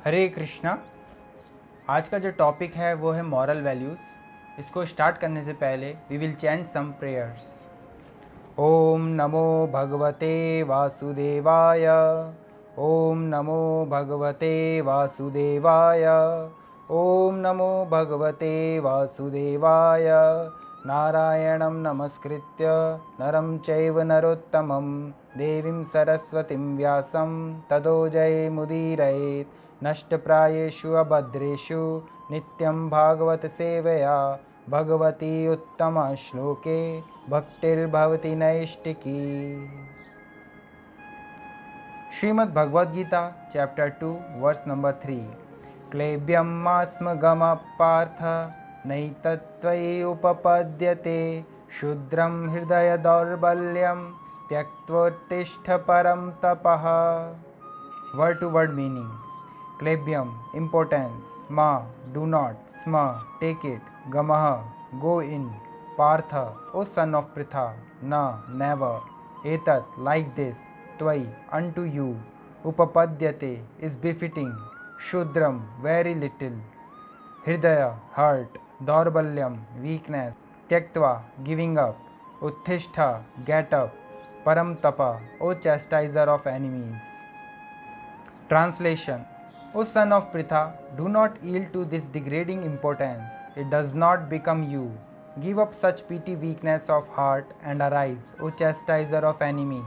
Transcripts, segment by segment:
हरे कृष्णा। आज का जो टॉपिक है वो है मॉरल वैल्यूज़। इसको स्टार्ट करने से पहले we will chant some prayers. ओम नमो भगवते वासुदेवाय। ओम नमो भगवते वासुदेवाय। ओम नमो भगवते वासुदेवाय। नारायणं नमस्कृत्य नरं चैव नरोत्तमं देवीं सरस्वतीं व्यासं ततो जयमुदीरयेत्। नष्टप्रायेषु अभद्रेषु नित्यं भागवत सेवया भगवती उत्तमश्लोके भक्तिर्भवति नैष्टिकी। Shrimad Bhagavad Gita chapter 2 verse number 3। क्लेब्यं मास्मगम पार्थ नैतत्त्वयि उपपद्यते शूद्रं हृदय दौर्बल्यं त्यक्त्वोत्तिष्ठ परं तपः। Word to word meaning. क्लेब्यम importance, ma do not, sma take it, gamah go in, partha O son of Pritha, na never, etat like this, tvai unto you, upapadyate is befitting, shudram very little, hridaya heart, daurbalyam weakness, tyaktva giving up, utthishta get up, param tapa O chastiser of enemies. Translation. O son of Pritha, do not yield to this degrading importance. It does not become you. Give up such petty weakness of heart and arise, O chastiser of enemy.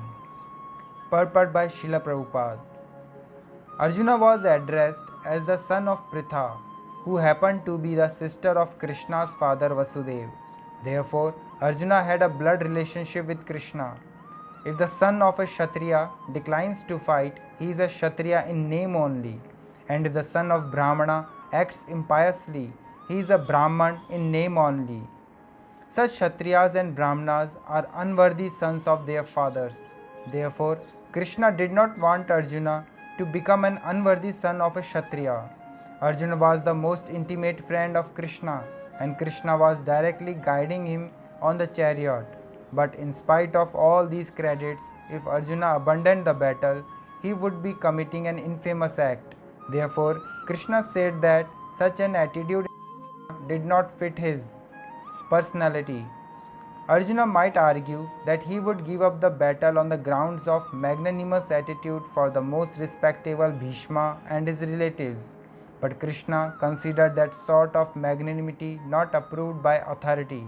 Purport by Srila Prabhupada. Arjuna was addressed as the son of Pritha, who happened to be the sister of Krishna's father Vasudeva. Therefore, Arjuna had a blood relationship with Krishna. If the son of a Kshatriya declines to fight, he is a Kshatriya in name only. And if the son of Brahmana acts impiously, he is a Brahman in name only. Such Kshatriyas and Brahmanas are unworthy sons of their fathers. Therefore, Krishna did not want Arjuna to become an unworthy son of a Kshatriya. Arjuna was the most intimate friend of Krishna, and Krishna was directly guiding him on the chariot. But in spite of all these credits, if Arjuna abandoned the battle, he would be committing an infamous act. Therefore, Krishna said that such an attitude did not fit his personality. Arjuna might argue that he would give up the battle on the grounds of magnanimous attitude for the most respectable Bhishma and his relatives. But Krishna considered that sort of magnanimity not approved by authority.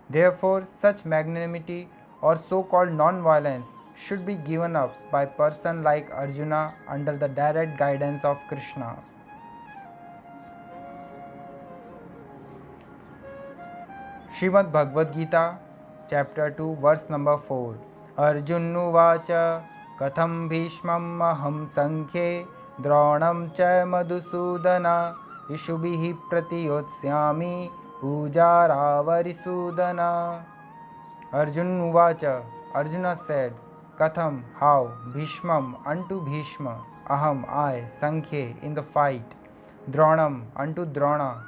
Therefore, such magnanimity or so-called non-violence should be given up by a person like Arjuna under the direct guidance of Krishna. Srimad Bhagavad Gita chapter 2 verse number 4. Arjunuvacha katham bhishmam aham sankhye dronam cha madhusudana ishubhihi pratiyotsyami pujaravariSudana. Arjunuvacha, Arjuna said, Katham, how, Bhishmam, unto Bhishma, Aham, I, Sankhye, in the fight, Dronam, unto Drona,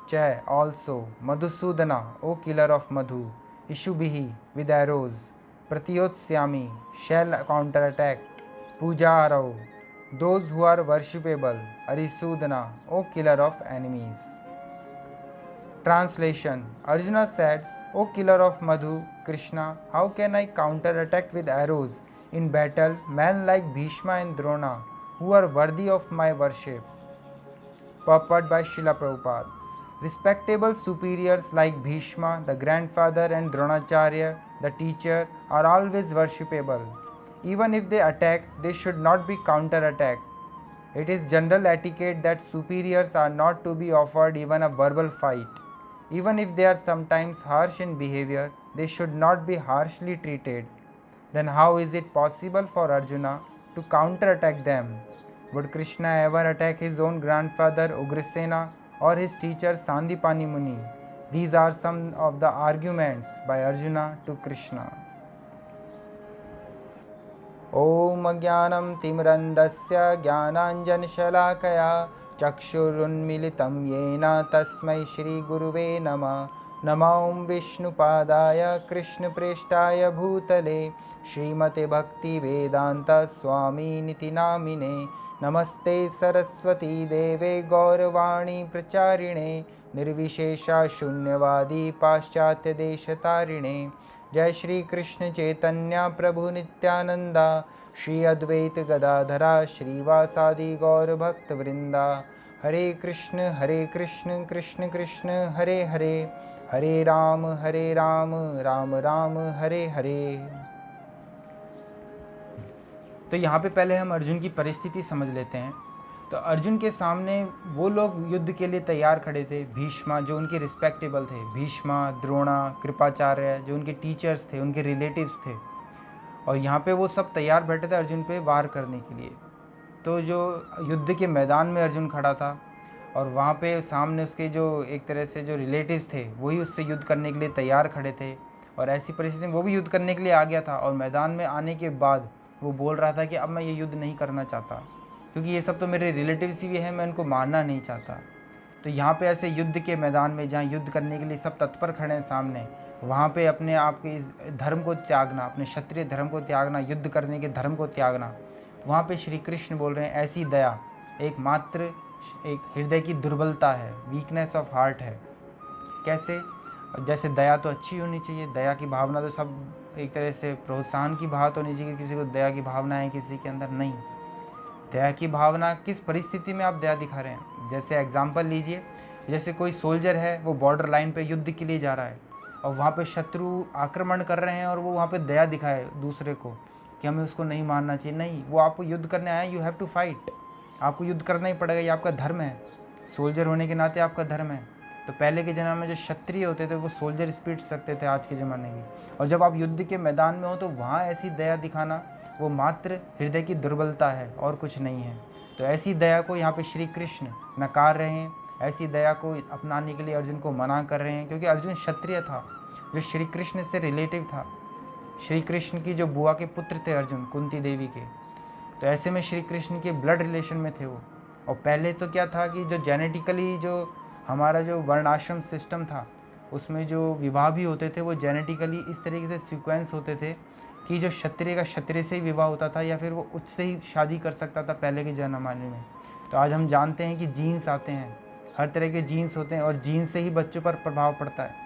Cha, also, Madhusudana, O killer of Madhu, Ishubhihi, with arrows, Pratiyotsyami, shall counterattack, Pujarao, those who are worshipable, Arisudana, O killer of enemies. Translation. Arjuna said, O killer of Madhu, Krishna, how can I counterattack with arrows in battle men like Bhishma and Drona, who are worthy of my worship? Purport by Srila Prabhupada. Respectable superiors like Bhishma, the grandfather, and Dronacharya, the teacher, are always worshipable. Even if they attack, they should not be counterattacked. It is general etiquette that superiors are not to be offered even a verbal fight. Even if they are sometimes harsh in behavior, they should not be harshly treated. Then how is it possible for Arjuna to counterattack them? Would Krishna ever attack his own grandfather Ugrasena or his teacher Sandipani Muni? These are some of the arguments by Arjuna to Krishna. Om Jnanam Timrandasya Jnananjanashalakaya Chakshurunmilitam Yena Tasmai Shri Guruve Nama Namo Vishnupadaya Krishna Preshtaya Bhutale Srimate Bhakti Vedanta Swami Niti Namine नमस्ते सरस्वती देवे गौरवाणी प्रचारिणे निर्विशेषा शून्यवादी पाश्चात्य देशतारिणे। जय श्री कृष्ण चैतन्य प्रभु नित्यानंदा श्री अद्वैत गदाधरा श्रीवासादि गौर भक्त वृंदा। हरे कृष्ण कृष्ण कृष्ण हरे हरे, हरे राम राम राम हरे हरे। तो यहाँ पे पहले हम अर्जुन की परिस्थिति समझ लेते हैं। तो अर्जुन के सामने वो लोग युद्ध के लिए तैयार खड़े थे। भीष्मा जो उनके रिस्पेक्टेबल थे, भीष्मा, द्रोणा, कृपाचार्य जो उनके टीचर्स थे, उनके रिलेटिव्स थे, और यहाँ पे वो सब तैयार बैठे थे अर्जुन पे वार करने के लिए। तो जो युद्ध के मैदान में अर्जुन खड़ा था और वहाँ पे सामने उसके जो एक तरह से जो रिलेटिव्स थे वही उससे युद्ध करने के लिए तैयार खड़े थे। और ऐसी परिस्थिति में वो भी युद्ध करने के लिए आ गया था, और मैदान में आने के बाद वो बोल रहा था कि अब मैं ये युद्ध नहीं करना चाहता, क्योंकि ये सब तो मेरे रिलेटिव्स ही हैं, मैं इनको मारना नहीं चाहता। तो यहाँ पे ऐसे युद्ध के मैदान में जहाँ युद्ध करने के लिए सब तत्पर खड़े हैं सामने, वहाँ पे अपने आप के इस धर्म को त्यागना, अपने क्षत्रिय धर्म को त्यागना, युद्ध करने के धर्म को त्यागना, वहाँ पे श्री कृष्ण बोल रहे हैं ऐसी दया एकमात्र एक हृदय की दुर्बलता है, वीकनेस ऑफ हार्ट है। कैसे? जैसे दया तो अच्छी होनी चाहिए, दया की भावना तो सब एक तरह से प्रोत्साहन की बात होनी चाहिए, किसी को दया की भावना है किसी के अंदर नहीं। दया की भावना किस परिस्थिति में आप दया दिखा रहे हैं? जैसे एग्जाम्पल लीजिए, जैसे कोई सोल्जर है, वो बॉर्डर लाइन पे युद्ध के लिए जा रहा है और वहाँ पे शत्रु आक्रमण कर रहे हैं और वो वहाँ पे दया दिखाए दूसरे को कि हमें उसको नहीं मारना चाहिए। नहीं, वो आपको युद्ध करने आया, यू हैव टू फाइट, आपको युद्ध करना ही पड़ेगा, ये आपका धर्म है, सोल्जर होने के नाते आपका धर्म है। तो पहले के ज़माने में जो क्षत्रिय होते थे वो सोल्जर स्पिरिट रखते थे आज के ज़माने की, और जब आप युद्ध के मैदान में हो तो वहाँ ऐसी दया दिखाना वो मात्र हृदय की दुर्बलता है और कुछ नहीं है। तो ऐसी दया को यहाँ पे श्री कृष्ण नकार रहे हैं, ऐसी दया को अपनाने के लिए अर्जुन को मना कर रहे हैं, क्योंकि अर्जुन क्षत्रिय था जो श्री कृष्ण से रिलेटिव था। श्री कृष्ण की जो बुआ के पुत्र थे अर्जुन, कुंती देवी के, तो ऐसे में श्री कृष्ण के ब्लड रिलेशन में थे वो। और पहले तो क्या था कि जो जेनेटिकली जो हमारा जो वर्णाश्रम सिस्टम था उसमें जो विवाह भी होते थे वो जेनेटिकली इस तरीके से सीक्वेंस होते थे कि जो क्षत्रिय का क्षत्रिय से ही विवाह होता था या फिर वो उससे ही शादी कर सकता था पहले के जमाने में। तो आज हम जानते हैं कि जीन्स आते हैं, हर तरह के जीन्स होते हैं और जीन्स से ही बच्चों पर प्रभाव पड़ता है।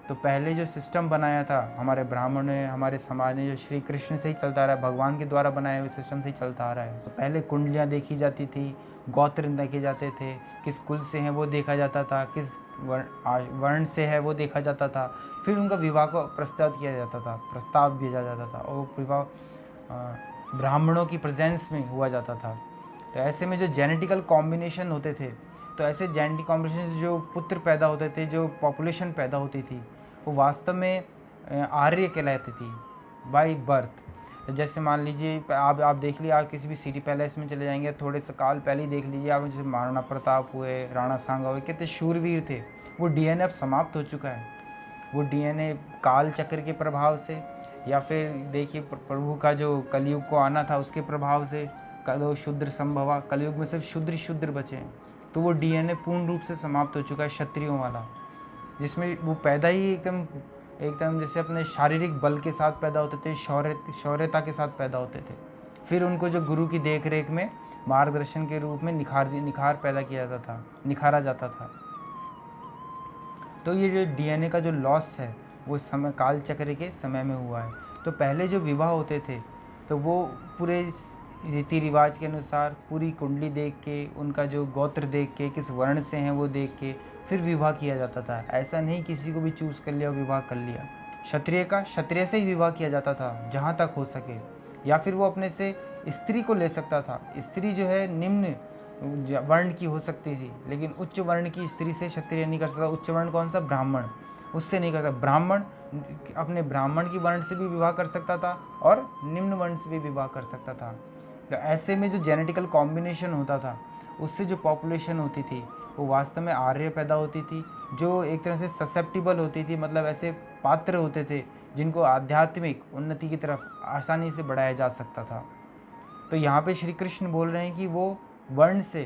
तो पहले जो सिस्टम बनाया था हमारे ब्राह्मण ने, हमारे समाज ने, जो श्री कृष्ण से ही चलता रहा है, भगवान के द्वारा बनाए हुए सिस्टम से ही चलता आ रहा है। तो पहले कुंडलियाँ देखी जाती थी, गोत्र देखे जाते थे, किस कुल से हैं वो देखा जाता था, किस वर्ण से है वो देखा जाता था, फिर उनका विवाह को प्रस्ताव किया जाता था, प्रस्ताव भेजा जाता था, और विवाह ब्राह्मणों की प्रेजेंस में हुआ जाता था। तो ऐसे में जो जेनेटिकल कॉम्बिनेशन होते थे, तो ऐसे जेनेटिक कॉम्बिनेशन से जो पुत्र पैदा होते थे, जो पॉपुलेशन पैदा होती थी, वो वास्तव में आर्य कहलाती थी बाय बर्थ। जैसे मान लीजिए आप देख लीजिए, आप किसी भी सिटी पैलेस में चले जाएंगे, थोड़े से काल पहले ही देख लीजिए आप, जैसे महाराणा प्रताप हुए, राणा सांगा हुए, कितने शूरवीर थे। वो डीएनए अब समाप्त हो चुका है, वो डीएनए काल चक्र के प्रभाव से, या फिर देखिए प्रभु का जो कलयुग को आना था उसके प्रभाव से, कलो शूद्र संभवा, कलयुग में सिर्फ शूद्र बचे हैं। तो वो डीएनए पूर्ण रूप से समाप्त हो चुका है क्षत्रियों वाला, जिसमें वो पैदा ही एकदम जैसे अपने शारीरिक बल के साथ पैदा होते थे, शौर्यता के साथ पैदा होते थे। फिर उनको जो गुरु की देख रेख में मार्गदर्शन के रूप में निखार पैदा किया जाता था, निखारा जाता था। तो ये जो डीएनए का जो लॉस है वो समय काल चक्र के समय में हुआ है। तो पहले जो विवाह होते थे तो वो पूरे रीति रिवाज के अनुसार पूरी कुंडली देख के, उनका जो गोत्र देख के, किस वर्ण से हैं वो देख के फिर विवाह किया जाता था। ऐसा नहीं किसी को भी चूज़ कर लिया और विवाह कर लिया। क्षत्रिय से ही विवाह किया जाता था जहाँ तक हो सके, या फिर वो अपने से स्त्री को ले सकता था। स्त्री जो है निम्न वर्ण की हो सकती थी, लेकिन उच्च वर्ण की स्त्री से क्षत्रिय नहीं कर सकता। उच्च वर्ण कौन सा? ब्राह्मण, उससे नहीं कर सकता। ब्राह्मण अपने ब्राह्मण की वर्ण से भी विवाह कर सकता था और निम्न वर्ण से भी विवाह कर सकता था। तो ऐसे में जो जेनेटिकल कॉम्बिनेशन होता था उससे जो पॉपुलेशन होती थी वो वास्तव में आर्य पैदा होती थी, जो एक तरह से ससेप्टिबल होती थी, मतलब ऐसे पात्र होते थे जिनको आध्यात्मिक उन्नति की तरफ आसानी से बढ़ाया जा सकता था। तो यहाँ पे श्री कृष्ण बोल रहे हैं कि वो वर्ण से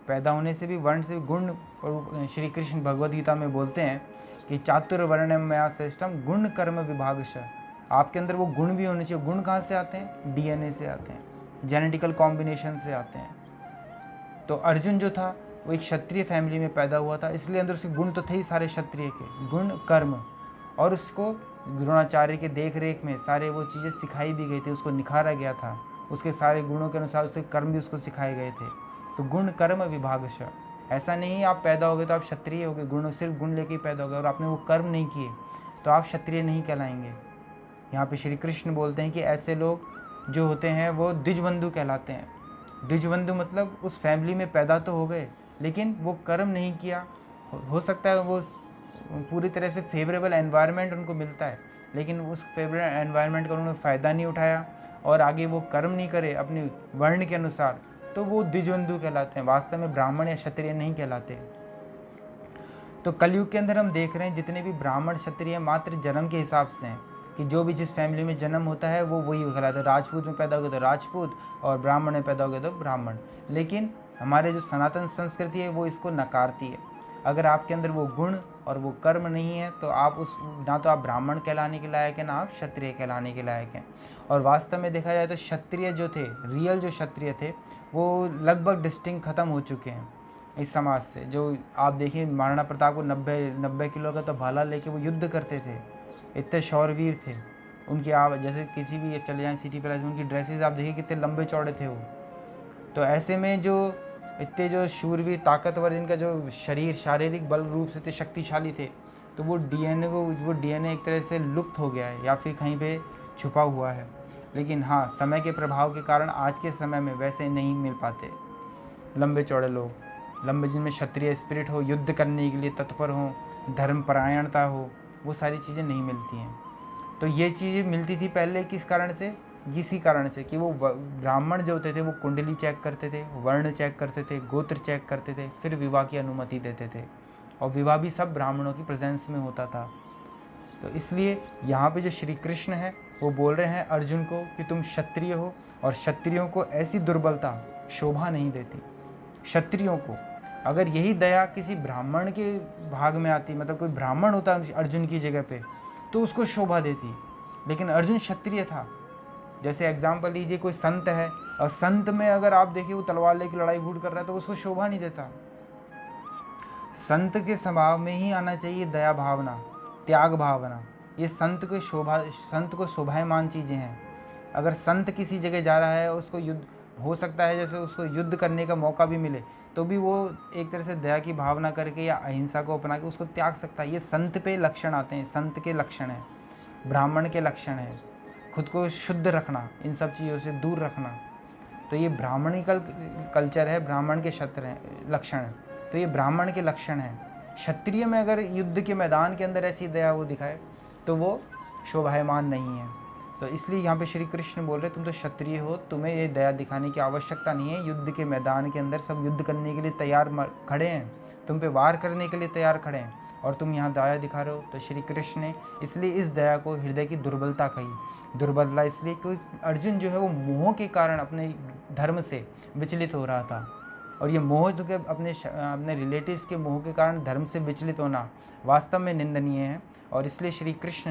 पैदा होने से भी, वर्ण से गुण, और श्री कृष्ण भगवद गीता में बोलते हैं कि चातुर्वर्ण्यम मया श्रेष्ठम गुण कर्म विभागशः। आपके अंदर वो गुण भी होने चाहिए। गुण कहाँ से आते हैं? डीएनए से आते हैं, जेनेटिकल कॉम्बिनेशन से आते हैं। तो अर्जुन जो था वो एक क्षत्रिय फैमिली में पैदा हुआ था, इसलिए अंदर उसके गुण तो थे ही सारे क्षत्रिय के, गुण कर्म, और उसको द्रोणाचार्य के देख रेख में सारे वो चीज़ें सिखाई भी गई थी, उसको निखारा गया था, उसके सारे गुणों के अनुसार उसके कर्म भी उसको सिखाए गए थे। तो गुण कर्म विभागश, ऐसा नहीं आप पैदा हो गए तो आप क्षत्रिय हो गए, गुण सिर्फ गुण लेके ही पैदा हो गए और आपने वो कर्म नहीं किए तो आप क्षत्रिय नहीं कहलाएंगे। यहाँ पे श्री कृष्ण बोलते हैं कि ऐसे लोग जो होते हैं वो द्विजबंधु कहलाते हैं। द्विजबंधु मतलब उस फैमिली में पैदा तो हो गए लेकिन वो कर्म नहीं किया। हो सकता है वो पूरी तरह से फेवरेबल एनवायरनमेंट उनको मिलता है लेकिन उस फेवरेबल एनवायरनमेंट का उन्होंने फ़ायदा नहीं उठाया और आगे वो कर्म नहीं करे अपने वर्ण के अनुसार, तो वो द्विजबंधु कहलाते हैं, वास्तव में ब्राह्मण या क्षत्रिय नहीं कहलाते। तो कलयुग के अंदर हम देख रहे हैं जितने भी ब्राह्मण क्षत्रिय मात्र जन्म के हिसाब से हैं कि जो भी जिस फैमिली में जन्म होता है वो वही कहलाता है। राजपूत में पैदा हो गए तो राजपूत और ब्राह्मण में पैदा हो गए तो ब्राह्मण। लेकिन हमारे जो सनातन संस्कृति है वो इसको नकारती है। अगर आपके अंदर वो गुण और वो कर्म नहीं है तो आप उस ना तो आप ब्राह्मण कहलाने के लायक हैं ना आप क्षत्रिय कहलाने के लायक हैं। और वास्तव में देखा जाए तो क्षत्रिय जो थे, रियल जो क्षत्रिय थे, वो लगभग डिस्टिंक्ट ख़त्म हो चुके हैं इस समाज से। जो आप देखिए महाराणा प्रताप को 90 किलो का तो भाला लेके वो युद्ध करते थे, इतने शौरवीर थे। उनकी आप जैसे किसी भी चले जाएँ सिटी पैलेस में, उनकी ड्रेसेस आप देखिए कितने लंबे चौड़े थे वो। तो ऐसे में जो इतने जो शूरवीर ताकतवर, जिनका जो शरीर शारीरिक बल रूप से इतने शक्तिशाली थे, तो वो डीएनए एक तरह से लुप्त हो गया है या फिर कहीं पे छुपा हुआ है। लेकिन हाँ, समय के प्रभाव के कारण आज के समय में वैसे नहीं मिल पाते लंबे चौड़े लोग, लंबे जिनमें क्षत्रिय स्पिरिट हो, युद्ध करने के लिए तत्पर हो, धर्मपरायणता हो, वो सारी चीज़ें नहीं मिलती हैं। तो ये चीज़ें मिलती थी पहले किस कारण से? इसी कारण से कि वो ब्राह्मण जो होते थे वो कुंडली चेक करते थे, वर्ण चेक करते थे, गोत्र चेक करते थे, फिर विवाह की अनुमति देते थे और विवाह भी सब ब्राह्मणों की प्रेजेंस में होता था। तो इसलिए यहाँ पे जो श्री कृष्ण है वो बोल रहे हैं अर्जुन को कि तुम क्षत्रिय हो और क्षत्रियों को ऐसी दुर्बलता शोभा नहीं देती। क्षत्रियों को अगर यही दया किसी ब्राह्मण के भाग में आती, मतलब कोई ब्राह्मण होता अर्जुन की जगह पे, तो उसको शोभा देती, लेकिन अर्जुन क्षत्रिय था। जैसे एग्जाम्पल लीजिए, कोई संत है और संत में अगर आप देखिए वो तलवार लेके लड़ाई भूट कर रहा है तो उसको शोभा नहीं देता। संत के स्वभाव में ही आना चाहिए दया भावना, त्याग भावना। ये संत को शोभायमान चीज़ें हैं। अगर संत किसी जगह जा रहा है, उसको युद्ध हो सकता है, जैसे उसको युद्ध करने का मौका भी मिले तो भी वो एक तरह से दया की भावना करके या अहिंसा को अपना के उसको त्याग सकता है। ये संत पे लक्षण आते हैं, संत के लक्षण हैं, ब्राह्मण के लक्षण हैं। खुद को शुद्ध रखना, इन सब चीज़ों से दूर रखना, तो ये ब्राह्मणिकल कल्चर है, ब्राह्मण के लक्षण है। तो ये ब्राह्मण के लक्षण हैं। क्षत्रिय में अगर युद्ध के मैदान के अंदर ऐसी दया वो दिखाए तो वो शोभायमान नहीं है। तो इसलिए यहाँ पे श्री कृष्ण बोल रहे तुम तो क्षत्रिय हो, तुम्हें ये दया दिखाने की आवश्यकता नहीं है। युद्ध के मैदान के अंदर सब युद्ध करने के लिए तैयार खड़े हैं, तुम पे वार करने के लिए तैयार खड़े हैं और तुम यहाँ दया दिखा रहे हो। तो श्री कृष्ण ने इसलिए इस दया को हृदय की दुर्बलता कही। दुर्बलता इसलिए क्योंकि अर्जुन जो है वो मोह के कारण अपने धर्म से विचलित हो रहा था, और ये मोह जो कि अपने रिलेटिव्स के मोह के कारण धर्म से विचलित होना वास्तव में निंदनीय है। और इसलिए श्री कृष्ण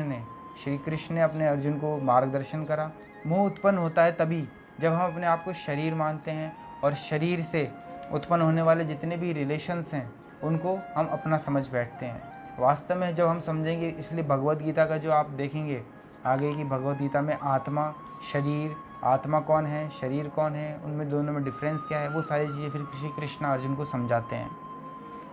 ने अपने अर्जुन को मार्गदर्शन करा। मोह उत्पन्न होता है तभी जब हम अपने आप को शरीर मानते हैं और शरीर से उत्पन्न होने वाले जितने भी रिलेशंस हैं उनको हम अपना समझ बैठते हैं। वास्तव में जब हम समझेंगे, इसलिए भगवद गीता का जो आप देखेंगे आगे की भगवद गीता में आत्मा, शरीर, आत्मा कौन है, शरीर कौन है, उनमें दोनों में डिफरेंस क्या है, वो सारी चीज़ें फिर श्री कृष्ण अर्जुन को समझाते हैं।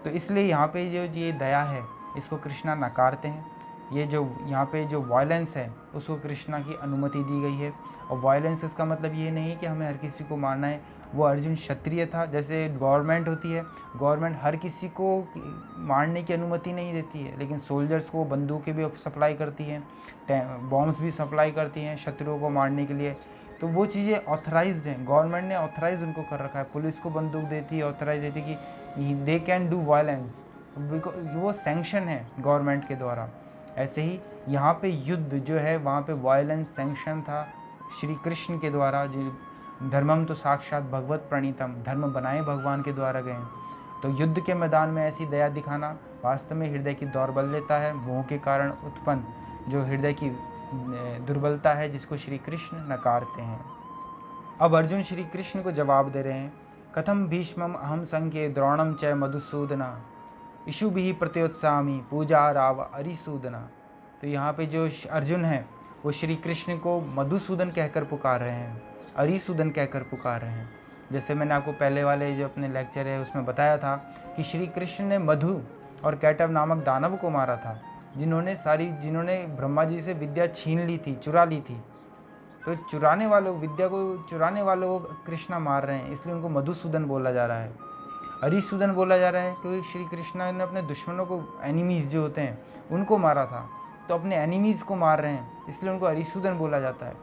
तो इसलिए यहाँ पे जो ये दया है इसको कृष्णा नकारते हैं। ये जो यहाँ पे जो वायलेंस है उसको कृष्णा की अनुमति दी गई है। और वायलेंस इसका मतलब ये नहीं है कि हमें हर किसी को मारना है। वो अर्जुन क्षत्रिय था, जैसे गवर्नमेंट होती है, गवर्नमेंट हर किसी को मारने की अनुमति नहीं देती है, लेकिन सोल्जर्स को बंदूकें भी सप्लाई करती हैं, बॉम्ब्स भी सप्लाई करती हैं शत्रुओं को मारने के लिए। तो वो चीज़ें ऑथराइज्ड हैं, गवर्नमेंट ने ऑथराइज उनको कर रखा है। पुलिस को बंदूक देती है, ऑथराइज देती है कि दे कैन डू वायलेंस, वो सैंक्शन है गवर्नमेंट के द्वारा। ऐसे ही यहाँ पे युद्ध जो है वहाँ पे वायलेंस सैंक्शन था श्री कृष्ण के द्वारा। जो धर्मम तो साक्षात भगवत प्रणीतम, धर्म बनाए भगवान के द्वारा गए। तो युद्ध के मैदान में ऐसी दया दिखाना वास्तव में हृदय की दौर्बल्यता है, मोह के कारण उत्पन्न जो हृदय की दुर्बलता है, जिसको श्री कृष्ण नकारते हैं। अब अर्जुन श्री कृष्ण को जवाब दे रहे हैं, कथम भीष्मम अहम संख्ये द्रोणम च मधुसूदना इशुभिः प्रत्योत्सामी पूजा राव अरिसूदना। तो यहाँ पे जो अर्जुन है वो श्री कृष्ण को मधुसूदन कहकर पुकार रहे हैं, अरिसूदन कहकर पुकार रहे हैं। जैसे मैंने आपको पहले वाले जो अपने लेक्चर है उसमें बताया था कि श्री कृष्ण ने मधु और कैटव नामक दानव को मारा था, जिन्होंने ब्रह्मा जी से विद्या छीन ली थी, चुरा ली थी। तो विद्या को चुराने वालों को कृष्णा मार रहे हैं, इसलिए उनको मधुसूदन बोला जा रहा है। अरिसूदन बोला जा रहा है क्योंकि श्री कृष्णा ने अपने दुश्मनों को, एनिमीज़ जो होते हैं उनको मारा था, तो अपने एनिमीज़ को मार रहे हैं, इसलिए उनको अरिसूदन बोला जाता है।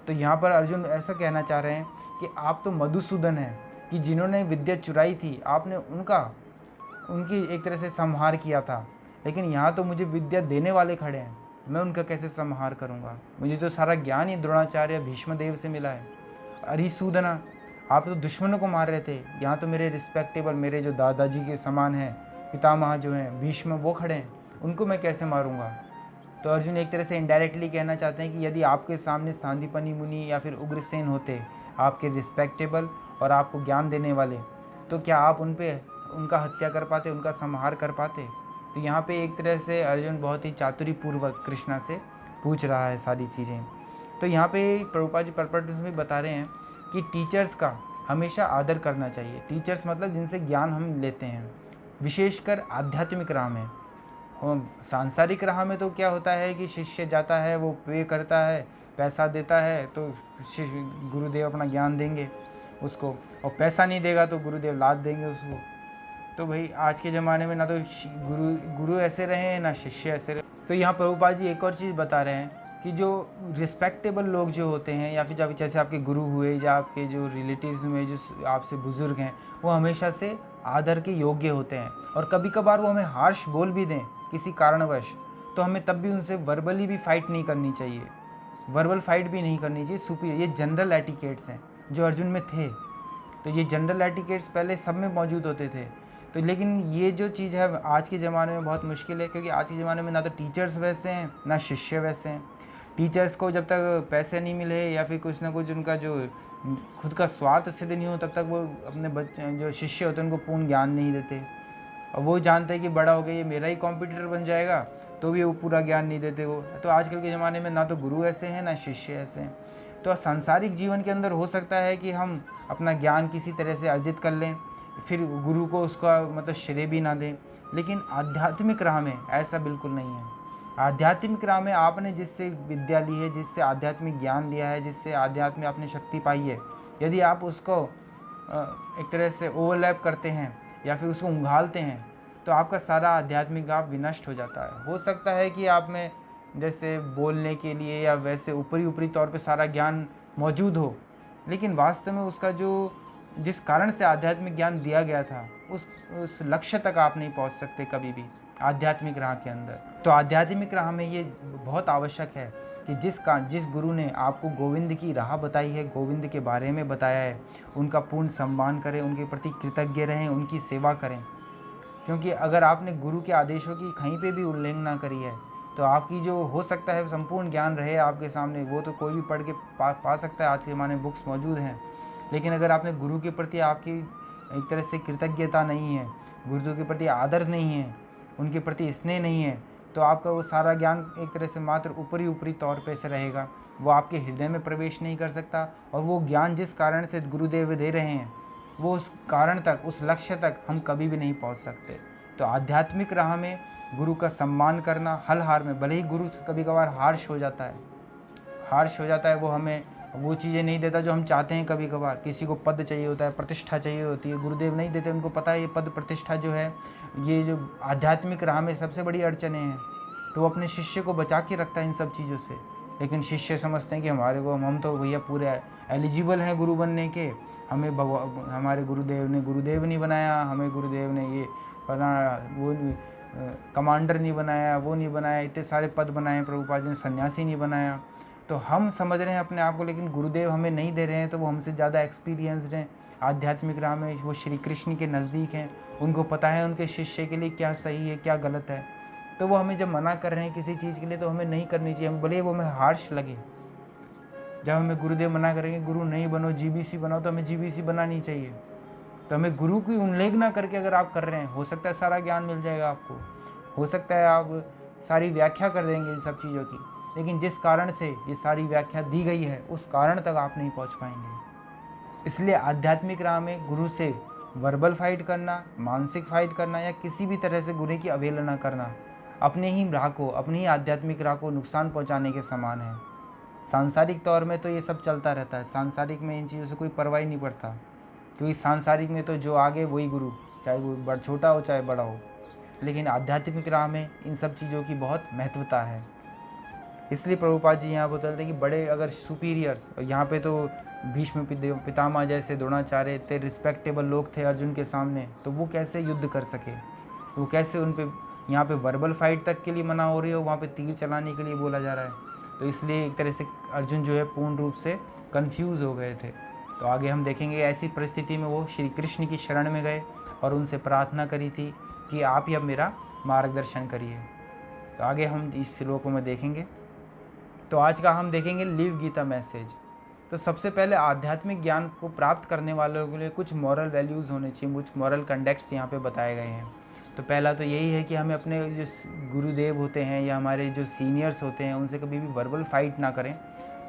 तो यहाँ पर अर्जुन ऐसा कहना चाह रहे हैं कि आप तो मधुसूदन हैं, कि जिन्होंने विद्या चुराई थी आपने उनकी एक तरह से संहार किया था, लेकिन यहाँ तो मुझे विद्या देने वाले खड़े हैं, मैं उनका कैसे संहार करूँगा? मुझे तो सारा ज्ञान ही द्रोणाचार्य भीष्मदेव से मिला है। अरिसूदना, आप तो दुश्मनों को मार रहे थे, यहाँ तो मेरे रिस्पेक्टेबल, मेरे जो दादाजी के समान हैं, पितामह जो हैं भीष्म, वो खड़े हैं, उनको मैं कैसे मारूंगा? तो अर्जुन एक तरह से इनडायरेक्टली कहना चाहते हैं कि यदि आपके सामने सांदीपनि मुनि या फिर उग्रसेन होते, आपके रिस्पेक्टेबल और आपको ज्ञान देने वाले, तो क्या आप उनका हत्या कर पाते, उनका संहार कर पाते? तो यहाँ पे एक तरह से अर्जुन बहुत ही चातुरीपूर्वक कृष्णा से पूछ रहा है सारी चीज़ें। तो यहाँ पे प्रभुपाद जी पर्पस में बता रहे हैं कि टीचर्स का हमेशा आदर करना चाहिए। टीचर्स मतलब जिनसे ज्ञान हम लेते हैं, विशेषकर आध्यात्मिक राह में। सांसारिक राह में तो क्या होता है कि शिष्य जाता है, वो पे करता है, पैसा देता है, तो गुरुदेव अपना ज्ञान देंगे उसको, और पैसा नहीं देगा तो गुरुदेव लाद देंगे उसको। तो भाई आज के ज़माने में ना तो गुरु ऐसे रहे हैं, ना शिष्य ऐसे रहे। तो यहाँ प्रभुपाद जी एक और चीज़ बता रहे हैं कि जो रिस्पेक्टेबल लोग जो होते हैं, या फिर जैसे आपके गुरु हुए या आपके जो रिलेटिव्स हुए, जो आपसे बुज़ुर्ग हैं, वो हमेशा से आदर के योग्य होते हैं। और कभी कभार वो हमें हार्श बोल भी दें किसी कारणवश, तो हमें तब भी उनसे वर्बली भी फाइट नहीं करनी चाहिए, वर्बल फाइट भी नहीं करनी चाहिए। सुपीरियर, ये जनरल एटिकेट्स हैं जो अर्जुन में थे। तो ये जनरल एटिकेट्स पहले सब में मौजूद होते थे। तो लेकिन ये जो चीज़ है आज के ज़माने में बहुत मुश्किल है, क्योंकि आज के ज़माने में ना तो टीचर्स वैसे हैं, ना शिष्य वैसे हैं। टीचर्स को जब तक पैसे नहीं मिले या फिर कुछ ना कुछ उनका जो खुद का स्वार्थ सिद्ध नहीं हो, तब तक वो अपने बच्चे जो शिष्य होते हैं उनको पूर्ण ज्ञान नहीं देते। और वो जानते हैं कि बड़ा हो गया ये मेरा ही कॉम्पिटिटर बन जाएगा, तो भी वो पूरा ज्ञान नहीं देते वो। तो आजकल के ज़माने में ना तो गुरु ऐसे हैं, ना शिष्य ऐसे हैं। तो सांसारिक जीवन के अंदर हो सकता है कि हम अपना ज्ञान किसी तरह से अर्जित कर लें, फिर गुरु को उसका मतलब श्रेय भी ना दें, लेकिन आध्यात्मिक राह में ऐसा बिल्कुल नहीं है। आध्यात्मिक राह में आपने जिससे विद्या ली है, जिससे आध्यात्मिक ज्ञान लिया है, जिससे आध्यात्म में आपने शक्ति पाई है, यदि आप उसको एक तरह से ओवरलैप करते हैं या फिर उसको उंघालते हैं, तो आपका सारा आध्यात्मिक आप विनष्ट हो जाता है। हो सकता है कि आप में जैसे बोलने के लिए या वैसे ऊपरी तौर पे सारा ज्ञान मौजूद हो, लेकिन वास्तव में उसका जिस कारण से आध्यात्मिक ज्ञान दिया गया था, उस लक्ष्य तक आप नहीं पहुंच सकते कभी भी आध्यात्मिक राह के अंदर। तो आध्यात्मिक राह में ये बहुत आवश्यक है कि जिस गुरु ने आपको गोविंद की राह बताई है, गोविंद के बारे में बताया है, उनका पूर्ण सम्मान करें, उनके प्रति कृतज्ञ रहें, उनकी सेवा करें। क्योंकि अगर आपने गुरु के आदेशों की कहीं पे भी उल्लंघना करी है, तो आपकी जो हो सकता है संपूर्ण ज्ञान रहे आपके सामने, वो तो कोई भी पढ़ के पा सकता है। आज के ज़माने में बुक्स मौजूद हैं, लेकिन अगर आपने गुरु के प्रति आपकी एक तरह से कृतज्ञता नहीं है, गुरु के प्रति आदर नहीं है, उनके प्रति स्नेह नहीं है, तो आपका वो सारा ज्ञान एक तरह से मात्र ऊपरी तौर पे से रहेगा, वो आपके हृदय में प्रवेश नहीं कर सकता। और वो ज्ञान जिस कारण से गुरुदेव दे रहे हैं, वो उस कारण तक, उस लक्ष्य तक हम कभी भी नहीं पहुंच सकते। तो आध्यात्मिक राह में गुरु का सम्मान करना, हल हार में, भले ही गुरु कभी कभार हार्श हो जाता है, वो हमें वो चीज़ें नहीं देता जो हम चाहते हैं। कभी कभार किसी को पद चाहिए होता है, प्रतिष्ठा चाहिए होती है, गुरुदेव नहीं देते, उनको पता है ये पद प्रतिष्ठा जो है, ये जो आध्यात्मिक राह में सबसे बड़ी अड़चने हैं, तो वो अपने शिष्य को बचा के रखता है इन सब चीज़ों से। लेकिन शिष्य समझते हैं कि हम तो भैया पूरे एलिजिबल हैं गुरु बनने के, हमें हमारे गुरुदेव नहीं बनाया, हमें गुरुदेव ने ये वो कमांडर नहीं बनाया, वो नहीं बनाया, इतने सारे पद बनाए प्रभुपाद जी ने, सन्यासी नहीं बनाया। तो हम समझ रहे हैं अपने आप को, लेकिन गुरुदेव हमें नहीं दे रहे हैं, तो वो हमसे ज़्यादा एक्सपीरियंसड हैं आध्यात्मिक राह में, वो श्री कृष्ण के नज़दीक हैं, उनको पता है उनके शिष्य के लिए क्या सही है क्या गलत है। तो वो हमें जब मना कर रहे हैं किसी चीज़ के लिए, तो हमें नहीं करनी चाहिए, हम भले वो हमें हार्श लगे। जब हमें गुरुदेव मना करेंगे गुरु नहीं बनो, जीबीसी बनाओ, तो हमें जीबीसी बनानी चाहिए। तो हमें गुरु की उल्लेखना करके अगर आप कर रहे हैं, हो सकता है सारा ज्ञान मिल जाएगा आपको, हो सकता है आप सारी व्याख्या कर देंगे इन सब चीज़ों की, लेकिन जिस कारण से ये सारी व्याख्या दी गई है उस कारण तक आप नहीं पहुंच पाएंगे। इसलिए आध्यात्मिक राह में गुरु से वर्बल फाइट करना, मानसिक फाइट करना या किसी भी तरह से गुरु की अवहेलना करना अपने ही राह को, अपनी ही आध्यात्मिक राह को नुकसान पहुंचाने के समान है। सांसारिक तौर में तो ये सब चलता रहता है, सांसारिक में इन चीज़ों से कोई परवाह ही नहीं पड़ता, क्योंकि सांसारिक में तो जो आगे वही गुरु, चाहे वो छोटा हो चाहे बड़ा हो। लेकिन आध्यात्मिक राह में इन सब चीज़ों की बहुत महत्वता है। इसलिए प्रभुपाद जी यहाँ बताते हैं कि बड़े अगर सुपीरियर्स, यहाँ पे तो भीष्म पितामह जैसे द्रोणाचार्य इतने रिस्पेक्टेबल लोग थे अर्जुन के सामने, तो वो कैसे युद्ध कर सके, वो कैसे उन पे, यहाँ पे वर्बल फाइट तक के लिए मना हो रही है, वहाँ पे तीर चलाने के लिए बोला जा रहा है। तो इसलिए एक तरह से अर्जुन जो है पूर्ण रूप से कंफ्यूज हो गए थे। तो आगे हम देखेंगे ऐसी परिस्थिति में वो श्री कृष्ण की शरण में गए और उनसे प्रार्थना करी थी कि आप ही अब मेरा मार्गदर्शन करिए। तो आगे हम इस श्लोकों में देखेंगे। तो आज का हम देखेंगे लिव गीता मैसेज। तो सबसे पहले आध्यात्मिक ज्ञान को प्राप्त करने वालों के लिए कुछ मॉरल वैल्यूज़ होने चाहिए, कुछ मॉरल कंडक्ट्स यहाँ पे बताए गए हैं। तो पहला तो यही है कि हमें अपने जो गुरुदेव होते हैं या हमारे जो सीनियर्स होते हैं उनसे कभी भी वर्बल फाइट ना करें।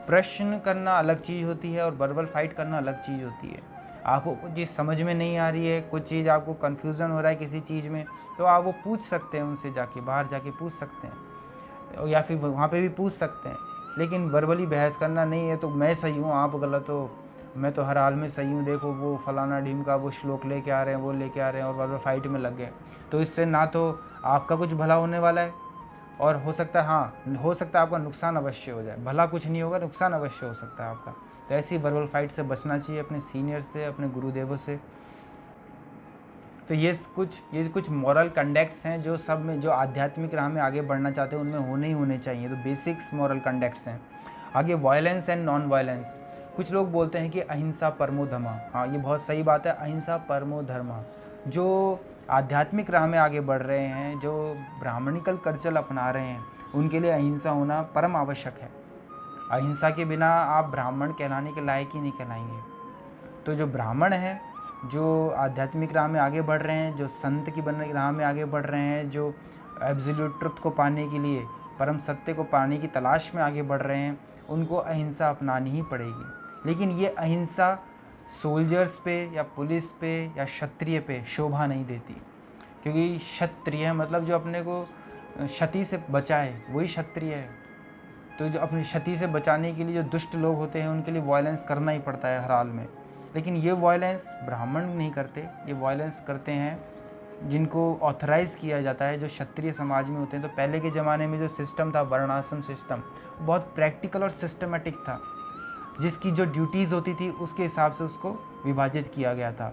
प्रश्न करना अलग चीज़ होती है और वर्बल फाइट करना अलग चीज़ होती है। आपको कुछ चीज़ समझ में नहीं आ रही है, कुछ चीज़ आपको कन्फ्यूज़न हो रहा है किसी चीज़ में, तो आप वो पूछ सकते हैं उनसे, जाके बाहर जाके पूछ सकते हैं या फिर वहाँ पे भी पूछ सकते हैं। लेकिन वर्बली बहस करना नहीं है, तो मैं सही हूँ आप गलत हो, मैं तो हर हाल में सही हूँ, देखो वो फलाना ढीम का वो श्लोक लेके आ रहे हैं, वो लेके आ रहे हैं, और वर्बल फाइट में लग गए। तो इससे ना तो आपका कुछ भला होने वाला है और हो सकता है, हाँ हो सकता है आपका नुकसान अवश्य हो जाए। भला कुछ नहीं होगा, नुकसान अवश्य हो सकता है आपका। तो ऐसी वर्बल फाइट से बचना चाहिए अपने सीनियर से, अपने गुरुदेवों से। तो ये कुछ मॉरल कंडक्ट्स हैं जो सब में, जो आध्यात्मिक राह में आगे बढ़ना चाहते हैं उनमें होने ही होने चाहिए। तो बेसिक्स मॉरल कंडक्ट्स हैं। आगे वायलेंस एंड नॉन वायलेंस। कुछ लोग बोलते हैं कि अहिंसा परमो धर्म। हाँ, ये बहुत सही बात है, अहिंसा परमो धर्म। जो आध्यात्मिक राह में आगे बढ़ रहे हैं, जो ब्राह्मणिकल कल्चर अपना रहे हैं, उनके लिए अहिंसा होना परम आवश्यक है। अहिंसा के बिना आप ब्राह्मण कहलाने के लायक ही नहीं कहलाएंगे। तो जो ब्राह्मण हैं, जो आध्यात्मिक राह में आगे बढ़ रहे हैं, जो संत की बनने की राह में आगे बढ़ रहे हैं, जो एब्सोल्यूट ट्रुथ को पाने के लिए, परम सत्य को पाने की तलाश में आगे बढ़ रहे हैं, उनको अहिंसा अपनानी ही पड़ेगी। लेकिन ये अहिंसा सोल्जर्स पे या पुलिस पे या क्षत्रिय पे शोभा नहीं देती, क्योंकि क्षत्रिय मतलब जो अपने को क्षति से बचाए, वही क्षत्रिय है। तो जो अपनी क्षति से बचाने के लिए जो दुष्ट लोग होते हैं उनके लिए वायलेंस करना ही पड़ता है हर हाल में। लेकिन ये वायलेंस ब्राह्मण नहीं करते, ये वायलेंस करते हैं जिनको ऑथराइज़ किया जाता है, जो क्षत्रिय समाज में होते हैं। तो पहले के ज़माने में जो सिस्टम था, वर्णाश्रम सिस्टम, बहुत प्रैक्टिकल और सिस्टमेटिक था। जिसकी जो ड्यूटीज़ होती थी उसके हिसाब से उसको विभाजित किया गया था।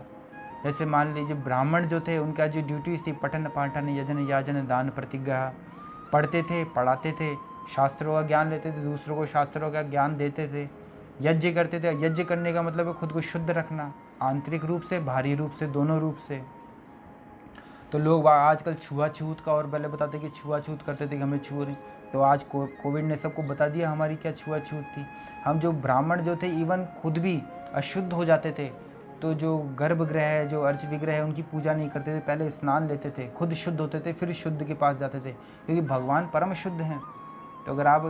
जैसे मान लीजिए ब्राह्मण जो थे, उनका जो ड्यूटीज़ थी पठन पाठन यजन याजन दान प्रतिग्रह, पढ़ते थे, पढ़ाते थे, शास्त्रों का ज्ञान लेते थे, दूसरों को शास्त्रों का ज्ञान देते थे, यज्ञ करते थे। यज्ञ करने का मतलब है खुद को शुद्ध रखना, आंतरिक रूप से, बाहरी रूप से, दोनों रूप से। तो लोग आजकल छुआछूत का और पहले बताते कि छुआछूत करते थे कि हमें छुआ नहीं। तो आज कोविड ने सबको बता दिया हमारी क्या छुआछूत थी। हम जो ब्राह्मण जो थे इवन खुद भी अशुद्ध हो जाते थे, तो जो गर्भगृह है, जो अर्च विग्रह है, उनकी पूजा नहीं करते थे, पहले स्नान लेते थे, खुद शुद्ध होते थे, फिर शुद्ध के पास जाते थे, क्योंकि भगवान परम शुद्ध हैं। तो अगर आप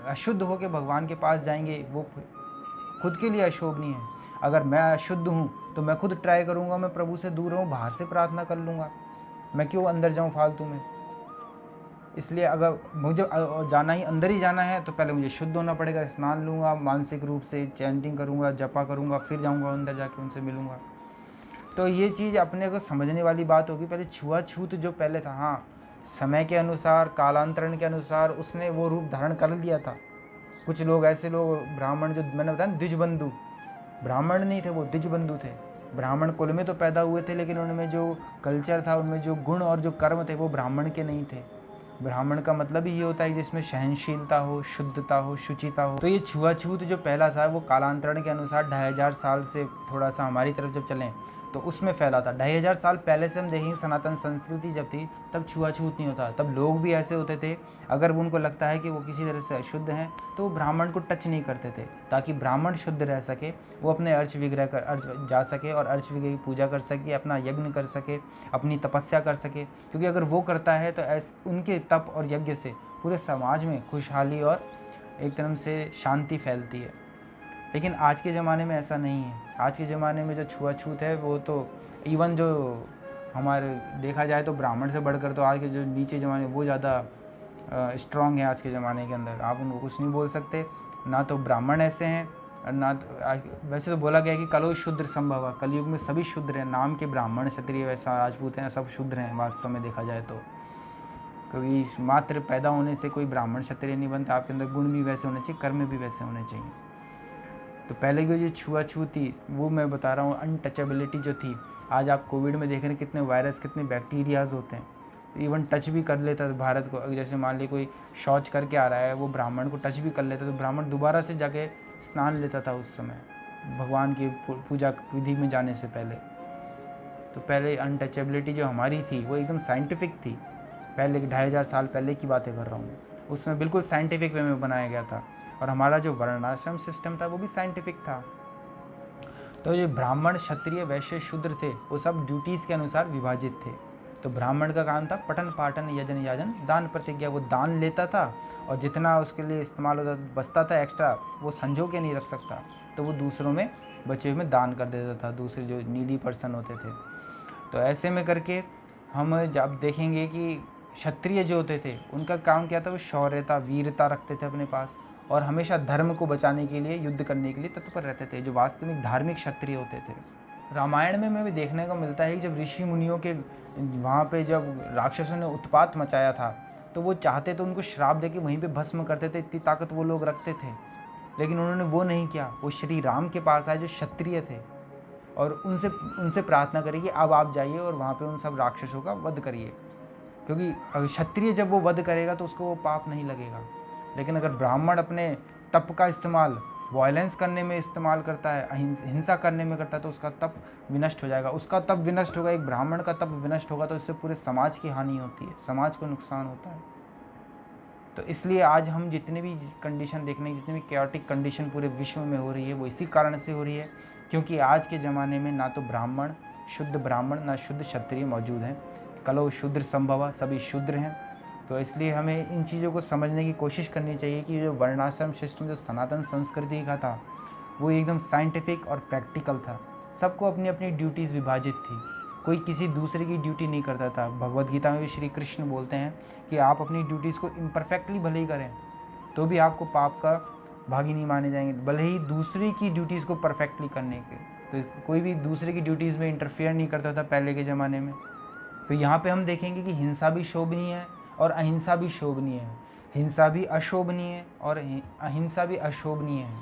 अशुद्ध होकर भगवान के पास जाएंगे, वो खुद के लिए अशोभनीय है। अगर मैं अशुद्ध हूँ तो मैं खुद ट्राई करूँगा, मैं प्रभु से दूर रहूँ, बाहर से प्रार्थना कर लूँगा, मैं क्यों अंदर जाऊँ फालतू में। इसलिए अगर मुझे जाना ही अंदर ही जाना है तो पहले मुझे शुद्ध होना पड़ेगा, स्नान लूँगा, मानसिक रूप से चैंटिंग करूँगा, जपा करूँगा, फिर जाऊँगा अंदर जाके उनसे मिलूँगा। तो ये चीज़ अपने को समझने वाली बात होगी। पहले छुआछूत जो पहले था, हाँ समय के अनुसार, कालांतरण के अनुसार उसने वो रूप धारण कर लिया था। कुछ लोग ऐसे लोग ब्राह्मण जो मैंने बताया द्विजबंधु, ब्राह्मण नहीं थे, वो द्विजबंधु थे। ब्राह्मण कुल में तो पैदा हुए थे, लेकिन उनमें जो कल्चर था, उनमें जो गुण और जो कर्म थे वो ब्राह्मण के नहीं थे। ब्राह्मण का मतलब ही ये होता है जिसमें सहनशीलता हो, शुद्धता हो, शुचिता हो। तो ये छुआछूत जो पहला था वो कालांतरण के अनुसार 2500 साल से थोड़ा सा हमारी तरफ जब चलें तो उसमें फैला था। 2500 साल पहले से हम देखेंगे सनातन संस्कृति जब थी तब छुआछूत नहीं होता, तब लोग भी ऐसे होते थे, अगर उनको लगता है कि वो किसी तरह से अशुद्ध हैं तो वो ब्राह्मण को टच नहीं करते थे, ताकि ब्राह्मण शुद्ध रह सके, वो अपने अर्च विग्रह कर अर्च जा सके और अर्च विग्रह की पूजा कर सके, अपना यज्ञ कर सके, अपनी तपस्या कर सके। क्योंकि अगर वो करता है तो उनके तप और यज्ञ से पूरे समाज में खुशहाली और एक तरह से शांति फैलती है। लेकिन आज के ज़माने में ऐसा नहीं है। आज के ज़माने में जो छुआछूत है वो तो इवन जो हमारे देखा जाए तो ब्राह्मण से बढ़कर तो आज के जो नीचे ज़माने वो ज़्यादा स्ट्रॉन्ग है आज के ज़माने के अंदर। आप उनको कुछ नहीं बोल सकते, ना तो ब्राह्मण ऐसे हैं और ना तो वैसे तो बोला गया कि कलो शूद्र संभव, कलयुग में सभी शूद्र हैं, नाम के ब्राह्मण क्षत्रिय वैसा राजपूत हैं सब शूद्र हैं वास्तव में देखा जाए तो। क्योंकि मात्र पैदा होने से कोई ब्राह्मण क्षत्रिय नहीं बनता, आपके अंदर गुण भी वैसे होने चाहिए, कर्म भी वैसे होने चाहिए। तो पहले की जो छुआछूत थी वो मैं बता रहा हूँ, अनटचेबिलिटी जो थी। आज आप कोविड में देख रहे हैं कितने वायरस कितने बैक्टीरियाज होते हैं, इवन टच भी कर लेता है भारत को। जैसे मान ली कोई शौच करके आ रहा है, वो ब्राह्मण को टच भी कर लेता, तो ब्राह्मण दोबारा से जाके स्नान लेता था उस समय भगवान की पूजा विधि में जाने से पहले। तो पहले अनटचेबिलिटी जो हमारी थी वो एकदम साइंटिफिक थी। पहले 2500 साल पहले की बातें कर रहा हूँ, उसमें बिल्कुल साइंटिफिक वे में बनाया गया था। और हमारा जो वर्णाश्रम सिस्टम था वो भी साइंटिफिक था। तो जो ब्राह्मण क्षत्रिय वैश्य शूद्र थे वो सब ड्यूटीज़ के अनुसार विभाजित थे। तो ब्राह्मण का काम था पठन पाठन यजन याजन दान प्रतिज्ञा, वो दान लेता था और जितना उसके लिए इस्तेमाल होता बचता था एक्स्ट्रा वो संजो के नहीं रख सकता, तो वो दूसरों में बचे हुए में दान कर देता था, दूसरे जो नीडी पर्सन होते थे। तो ऐसे में करके हम जब देखेंगे कि क्षत्रिय जो होते थे उनका काम क्या था, वो शौर्यता वीरता रखते थे अपने पास और हमेशा धर्म को बचाने के लिए युद्ध करने के लिए तत्पर रहते थे, जो वास्तविक धार्मिक क्षत्रिय होते थे। रामायण में हमें देखने को मिलता है कि जब ऋषि मुनियों के वहाँ पे जब राक्षसों ने उत्पात मचाया था तो वो चाहते तो उनको श्राप दे के वहीं पे भस्म करते थे, इतनी ताकत वो लोग रखते थे। लेकिन उन्होंने वो नहीं किया, वो श्री राम के पास आए जो क्षत्रिय थे और उनसे प्रार्थना करी कि अब आप जाइए और वहाँ पे उन सब राक्षसों का वध करिए, क्योंकि क्षत्रिय जब वो वध करेगा तो उसको वो पाप नहीं लगेगा। लेकिन अगर ब्राह्मण अपने तप का इस्तेमाल वायलेंस करने में इस्तेमाल करता है, हिंसा करने में करता है, तो उसका तप विनष्ट हो जाएगा। उसका तप विनष्ट होगा, एक ब्राह्मण का तप विनष्ट होगा तो इससे पूरे समाज की हानि होती है, समाज को नुकसान होता है। तो इसलिए आज हम जितने भी कंडीशन देख रहे हैं, जितनी भी कैओटिक कंडीशन पूरे विश्व में हो रही है वो इसी कारण से हो रही है क्योंकि आज के ज़माने में ना तो शुद्ध ब्राह्मण ना शुद्ध क्षत्रिय मौजूद हैं। कलो शूद्र संभव, सभी शूद्र हैं। तो इसलिए हमें इन चीज़ों को समझने की कोशिश करनी चाहिए कि जो वर्णाश्रम सिस्टम जो सनातन संस्कृति का था वो एकदम साइंटिफिक और प्रैक्टिकल था। सबको अपनी अपनी ड्यूटीज़ विभाजित थी, कोई किसी दूसरे की ड्यूटी नहीं करता था। भगवद गीता में भी श्री कृष्ण बोलते हैं कि आप अपनी ड्यूटीज़ को इम्परफेक्टली भले ही करें तो भी आपको पाप का भागी नहीं माने जाएंगे, भले ही दूसरे की ड्यूटीज़ को परफेक्टली करने के। तो कोई भी दूसरे की ड्यूटीज़ में इंटरफेयर नहीं करता था पहले के ज़माने में। तो यहाँ पे हम देखेंगे कि हिंसा भी शोभनीय है और अहिंसा भी शोभनीय है। हिंसा भी अशोभनीय है और अहिंसा भी अशोभनीय है।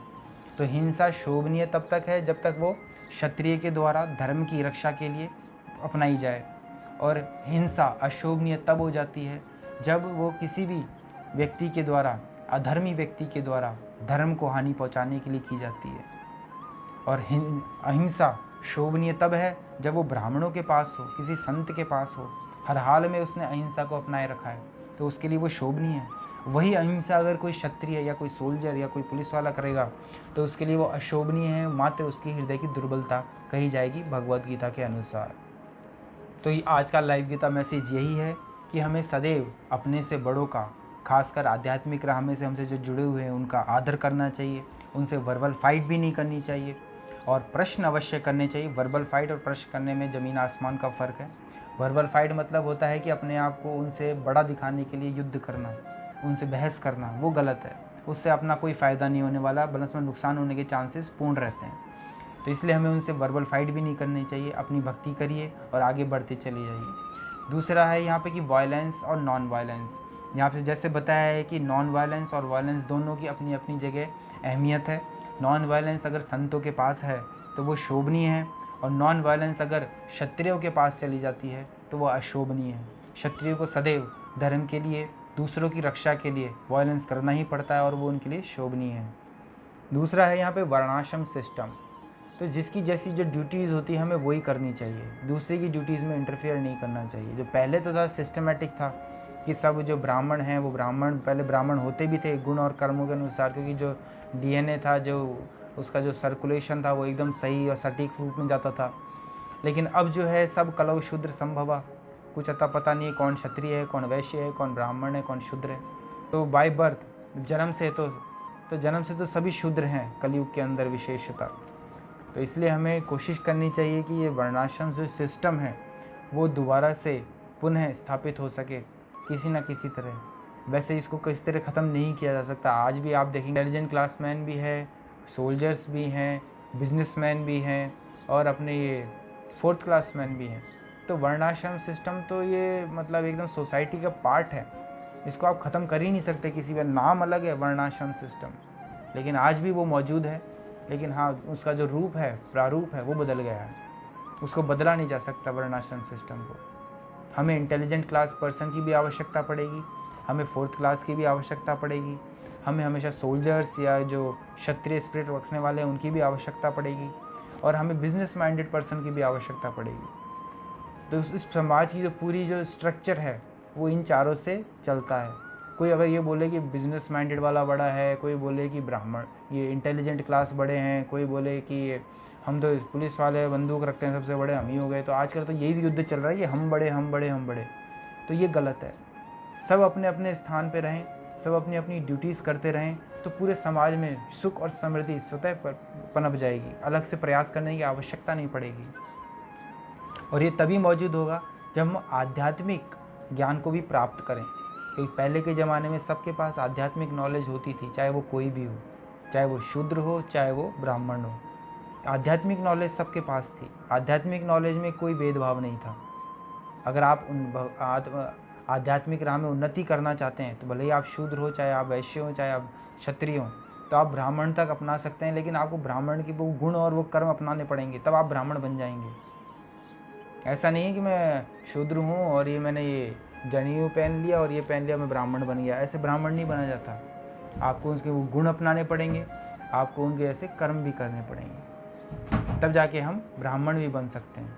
तो हिंसा शोभनीय तब तक है जब तक वो क्षत्रिय के द्वारा धर्म की रक्षा के लिए अपनाई जाए, और हिंसा अशोभनीय तब हो जाती है जब वो किसी भी व्यक्ति के द्वारा, अधर्मी व्यक्ति के द्वारा धर्म को हानि पहुंचाने के लिए की जाती है। और अहिंसा शोभनीय तब है जब वो ब्राह्मणों के पास हो, किसी संत के पास हो, हर हाल में उसने अहिंसा को अपनाए रखा है, तो उसके लिए वो शोभनीय है। वही अहिंसा अगर कोई क्षत्रिय या कोई सोल्जर या कोई पुलिस वाला करेगा तो उसके लिए वो अशोभनीय है, मात्र उसकी हृदय की दुर्बलता कही जाएगी भगवद गीता के अनुसार। तो आज का लाइव गीता मैसेज यही है कि हमें सदैव अपने से बड़ों का, खासकर आध्यात्मिक राह में से हमसे जो जुड़े हुए हैं उनका आदर करना चाहिए, उनसे वर्बल फाइट भी नहीं करनी चाहिए और प्रश्न अवश्य करने चाहिए। वर्बल फाइट और प्रश्न करने में ज़मीन आसमान का फ़र्क है। वर्बल फाइट मतलब होता है कि अपने आप को उनसे बड़ा दिखाने के लिए युद्ध करना, उनसे बहस करना, वो गलत है। उससे अपना कोई फ़ायदा नहीं होने वाला, बल्कि उसमें नुकसान होने के चांसेस पूर्ण रहते हैं। तो इसलिए हमें उनसे वर्बल फाइट भी नहीं करनी चाहिए। अपनी भक्ति करिए और आगे बढ़ते चले जाइए। दूसरा है यहाँ पे कि वायलेंस और नॉन वायलेंस। यहाँ पे जैसे बताया है कि नॉन वायलेंस और वायलेंस दोनों की अपनी अपनी जगह अहमियत है। नॉन वायलेंस अगर संतों के पास है तो वो शोभनीय है, और नॉन वायलेंस अगर क्षत्रियों के पास चली जाती है तो वह अशोभनीय है। क्षत्रियों को सदैव धर्म के लिए, दूसरों की रक्षा के लिए वायलेंस करना ही पड़ता है और वो उनके लिए शोभनीय है। दूसरा है यहाँ पे वर्णाश्रम सिस्टम। तो जिसकी जैसी जो ड्यूटीज़ होती है हमें वही करनी चाहिए, दूसरे की ड्यूटीज़ में इंटरफेयर नहीं करना चाहिए। जो पहले तो था सिस्टमेटिक था कि सब जो ब्राह्मण हैं वो ब्राह्मण पहले ब्राह्मण होते भी थे गुण और कर्मों के अनुसार, क्योंकि जो डीएनए था, जो उसका जो सर्कुलेशन था वो एकदम सही और सटीक रूप में जाता था। लेकिन अब जो है सब कलौ शूद्र संभवा, कुछ अता पता नहीं है कौन क्षत्रिय है, कौन वैश्य है, कौन ब्राह्मण है, कौन शूद्र है। तो बाय बर्थ जन्म से जन्म से तो सभी शूद्र हैं कलयुग के अंदर विशेषता। तो इसलिए हमें कोशिश करनी चाहिए कि ये वर्णाश्रम जो सिस्टम है वो दोबारा से पुनः स्थापित हो सके किसी न किसी तरह। वैसे इसको किसी तरह ख़त्म नहीं किया जा सकता। आज भी आप देखेंगे इंटेलिजेंट क्लासमैन भी है, सोल्जर्स भी हैं, बिजनेसमैन भी हैं और अपने ये फोर्थ क्लासमैन भी हैं। तो वर्णाश्रम सिस्टम तो ये मतलब एकदम सोसाइटी का पार्ट है, इसको आप ख़त्म कर ही नहीं सकते किसी भी। नाम अलग है वर्णाश्रम सिस्टम, लेकिन आज भी वो मौजूद है। लेकिन हाँ, उसका जो रूप है, प्रारूप है, वो बदल गया है, उसको बदला नहीं जा सकता वर्णाश्रम सिस्टम को। हमें इंटेलिजेंट क्लास पर्सन की भी आवश्यकता पड़ेगी, हमें फोर्थ क्लास की भी आवश्यकता पड़ेगी, हमें हमेशा सोल्जर्स या जो क्षत्रिय स्पिरिट रखने वाले हैं उनकी भी आवश्यकता पड़ेगी, और हमें बिजनेस माइंडेड पर्सन की भी आवश्यकता पड़ेगी। तो इस समाज की जो पूरी जो स्ट्रक्चर है वो इन चारों से चलता है। कोई अगर ये बोले कि बिजनेस माइंडेड वाला बड़ा है, कोई बोले कि ब्राह्मण ये इंटेलिजेंट क्लास बड़े हैं, कोई बोले कि हम तो पुलिस वाले बंदूक रखते हैं सबसे बड़े हम ही हो गए। तो आजकल तो यही युद्ध चल रहा है कि हम बड़े हम बड़े हम बड़े। तो ये गलत है। सब अपने अपने स्थान पे रहें, सब अपनी अपनी ड्यूटीज़ करते रहें, तो पूरे समाज में सुख और समृद्धि स्वतः पनप जाएगी। अलग से प्रयास करने की आवश्यकता नहीं पड़ेगी। और ये तभी मौजूद होगा जब हम आध्यात्मिक ज्ञान को भी प्राप्त करें। क्योंकि पहले के ज़माने में सबके पास आध्यात्मिक नॉलेज होती थी, चाहे वो कोई भी हो, चाहे वो शूद्र हो, चाहे वो ब्राह्मण हो। आध्यात्मिक नॉलेज सबके पास थी। आध्यात्मिक नॉलेज में कोई भेदभाव नहीं था। अगर आप आध्यात्मिक राह में उन्नति करना चाहते हैं तो भले ही आप शूद्र हो, चाहे आप वैश्य हो, चाहे आप क्षत्रिय हो, तो आप ब्राह्मण तक अपना सकते हैं। लेकिन आपको ब्राह्मण की वो गुण और वो कर्म अपनाने पड़ेंगे, तब आप ब्राह्मण बन जाएंगे। ऐसा नहीं है कि मैं शूद्र हूँ और ये मैंने ये जनेऊ पहन लिया और ये पहन लिया मैं ब्राह्मण बन गया, ऐसे ब्राह्मण नहीं बना जाता। आपको उसके वो गुण अपनाने पड़ेंगे, आपको उनके ऐसे कर्म भी करने पड़ेंगे, तब जाके हम ब्राह्मण भी बन सकते हैं।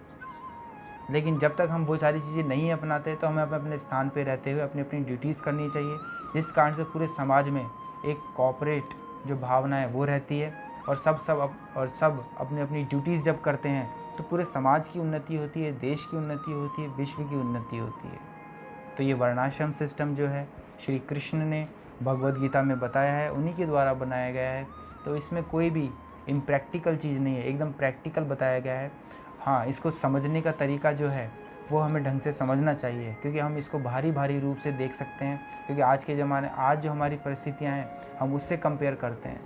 लेकिन जब तक हम वो सारी चीज़ें नहीं अपनाते तो हमें अपने अपने स्थान पे रहते हुए अपनी अपनी ड्यूटीज़ करनी चाहिए, जिस कारण से पूरे समाज में एक कॉपरेट जो भावना है वो रहती है। और सब अपनी अपनी ड्यूटीज़ जब करते हैं तो पूरे समाज की उन्नति होती है, देश की उन्नति होती है, विश्व की उन्नति होती है। तो ये वर्णाश्रम सिस्टम जो है श्री कृष्ण ने भगवद गीता में बताया है, उन्हीं के द्वारा बनाया गया है। तो इसमें कोई भी इम्प्रैक्टिकल चीज़ नहीं है, एकदम प्रैक्टिकल बताया गया है। हाँ, इसको समझने का तरीका जो है वो हमें ढंग से समझना चाहिए, क्योंकि हम इसको भारी रूप से देख सकते हैं। क्योंकि आज के ज़माने, आज जो हमारी परिस्थितियाँ हैं हम उससे कंपेयर करते हैं।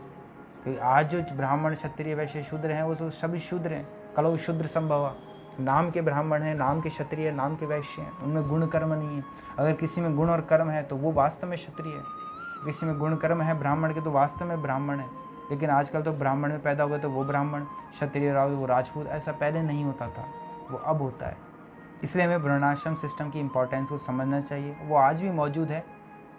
क्योंकि आज जो ब्राह्मण क्षत्रिय वैश्य शूद्र हैं वो तो सभी शूद्र हैं, कलौ शूद्र संभवा। नाम के ब्राह्मण हैं, नाम के क्षत्रिय, नाम के वैश्य हैं, उनमें गुण कर्म नहीं है। अगर किसी में गुण और कर्म है तो वो वास्तव में क्षत्रिय है, किसी में गुण कर्म है ब्राह्मण के तो वास्तव में ब्राह्मण है। लेकिन आजकल तो ब्राह्मण में पैदा हुए तो वो ब्राह्मण, क्षत्रिय राव वो राजपूत, ऐसा पहले नहीं होता था, वो अब होता है। इसलिए हमें वर्णाश्रम सिस्टम की इम्पोर्टेंस को समझना चाहिए। वो आज भी मौजूद है,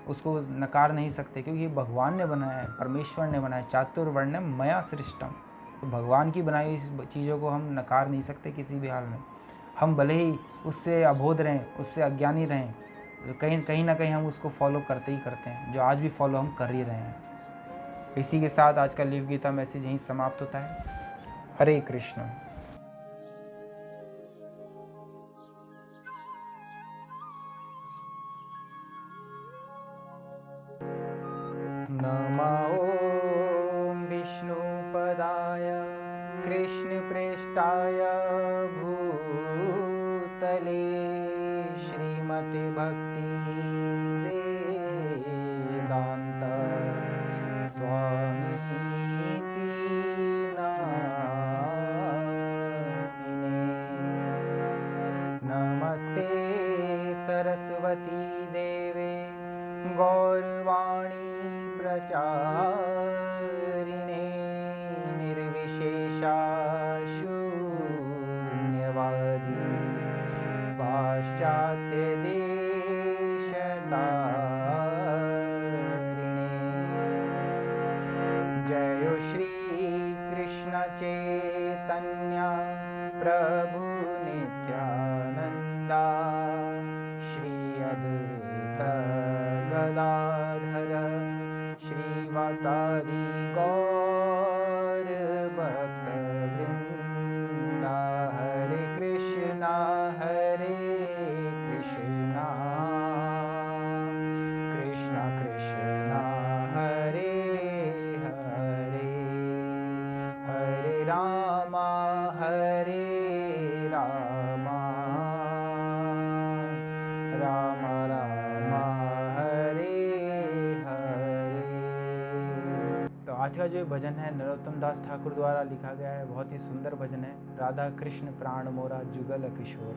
उसको नकार नहीं सकते, क्योंकि भगवान ने बनाया है, परमेश्वर ने बनाया, चातुर्वर्ण्यम मया सृष्टम। तो भगवान की बनाई हुई चीज़ों को हम नकार नहीं सकते किसी भी हाल में। हम भले ही उससे अबोध रहें, उससे अज्ञानी रहें, कहीं ना कहीं हम उसको फॉलो करते ही करते हैं, जो आज भी फॉलो हम कर ही रहे हैं। इसी के साथ आज का लिव गीता मैसेज यहीं समाप्त होता है। हरे कृष्ण। नमः ॐ विष्णुपदाय कृष्णप्रेष्ठाय भूतले श्रीमते भक्ति वेदांत स्वामीति नामिने। नमस्ते सरस्वती देवे गौरवाणी प्रचारिणे निर्विशेषा शून्यवादी पाश्चात्य देशतारिणे। जय श्री कृष्ण चैतन्य प्रभु नित्यानंदा श्री अद्वैत गदाधर श्रीवासादि गौर भक्तवृंदा हरे कृष्णा कृष्ण कृष्ण हरे हरे हरे रामा राम राम हरे हरे। तो आज का जो भजन है नरोत्तम दास ठाकुर द्वारा लिखा गया है, बहुत ही सुंदर भजन है। राधा कृष्ण प्राण मोरा जुगल किशोर।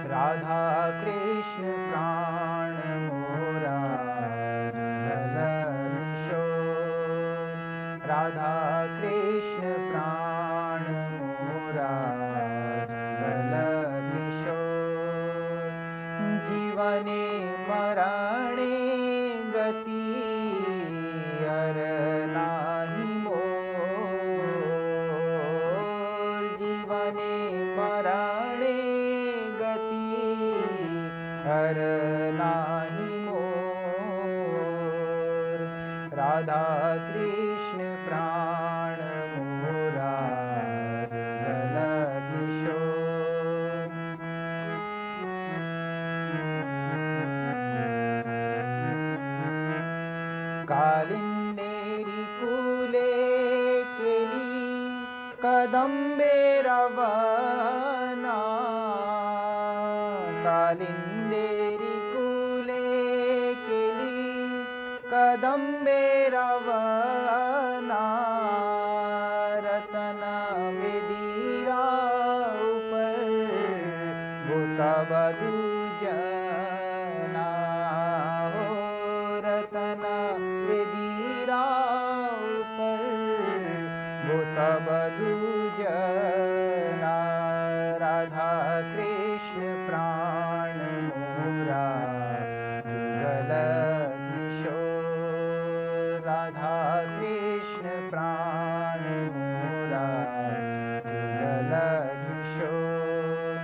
राधा कृष्ण प्राण मोरा जुगल किशोर। राधा कृष्ण प्राण मोरा जुगल किशोर। जीवने मरणे गति अर नाही मोर। जीवने मरणे हर नाही मोर। राधा कृष्ण प्राण मोरा जुगल किशोर। कालिंदेरी कुले केली कदंबे रवना। कालिंदेरी कुले केली कदंबे रवना। रतन वेदीरा ऊपर वो सब दूजना हो। रतन वेदीरा ऊपर वो सब दूजना। राधा कृष्ण प्राण मोरा जुगल किशोर। राधा कृष्ण प्राण मोरा जुगल किशोर।